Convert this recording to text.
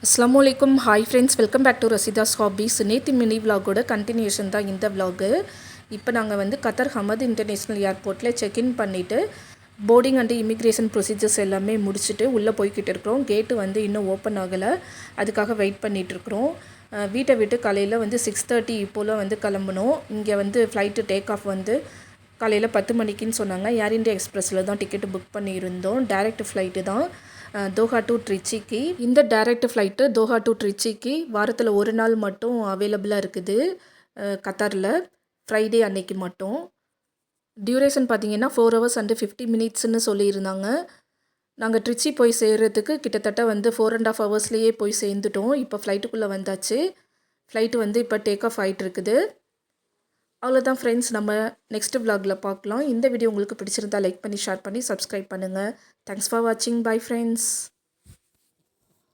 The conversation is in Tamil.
அஸ்ஸலாமுஅலைக்கும். Hi friends, welcome back to Rasitha's hobbies. நேற்று மினி விலாகோட கண்டினியூஷன் தான் இந்த விலாகு. இப்போ நாங்கள் வந்து கத்தார் ஹமத் இன்டர்நேஷ்னல் ஏர்போர்ட்டில் செக்இன் பண்ணிவிட்டு போர்டிங் அண்ட் இமிக்ரேஷன் ப்ரொசீஜர்ஸ் எல்லாமே முடிச்சுட்டு உள்ளே போய்கிட்டு இருக்கிறோம். கேட்டு வந்து இன்னும் ஓப்பன் ஆகலை, அதுக்காக வெயிட் பண்ணிகிட்ருக்குறோம். வீட்டை விட்டு காலையில் வந்து 6:30 இப்போலாம் வந்து கிளம்பணும். இங்கே வந்து ஃப்ளைட்டு டேக் ஆஃப் வந்து காலையில் 10 மணிக்குன்னு சொன்னாங்க. ஏர் இந்தியா எக்ஸ்பிரஸில் தான் டிக்கெட்டு புக் பண்ணியிருந்தோம். டைரக்ட் ஃப்ளைட்டு தான் தோஹா டு ட்ரிச்சிக்கு. இந்த டைரக்ட் ஃப்ளைட்டு தோஹா டு ட்ரிச்சிக்கு வாரத்தில் ஒரு நாள் மட்டும் அவைலபிளாக இருக்குது கத்தாரில், ஃப்ரைடே அன்னைக்கு மட்டும். டியூரேஷன் பார்த்தீங்கன்னா 4 hours and 50 minutesன்னு சொல்லியிருந்தாங்க. நாங்கள் ட்ரிச்சி போய் சேர்கிறதுக்கு கிட்டத்தட்ட வந்து 4.5 hours போய் சேர்ந்துட்டோம். இப்போ ஃப்ளைட்டுக்குள்ளே வந்தாச்சு. ஃப்ளைட்டு வந்து இப்போ டேக் ஆஃப் ஆகிட்டு இருக்குது. அவ்வளோதான் ஃப்ரெண்ட்ஸ், நம்ம நெக்ஸ்ட் விலாகில் பார்க்கலாம். இந்த வீடியோ உங்களுக்கு பிடிச்சிருந்தா லைக் பண்ணி, ஷேர் பண்ணி, சப்ஸ்கிரைப் பண்ணுங்கள். தேங்க்ஸ் ஃபார் வாட்சிங். Bye friends.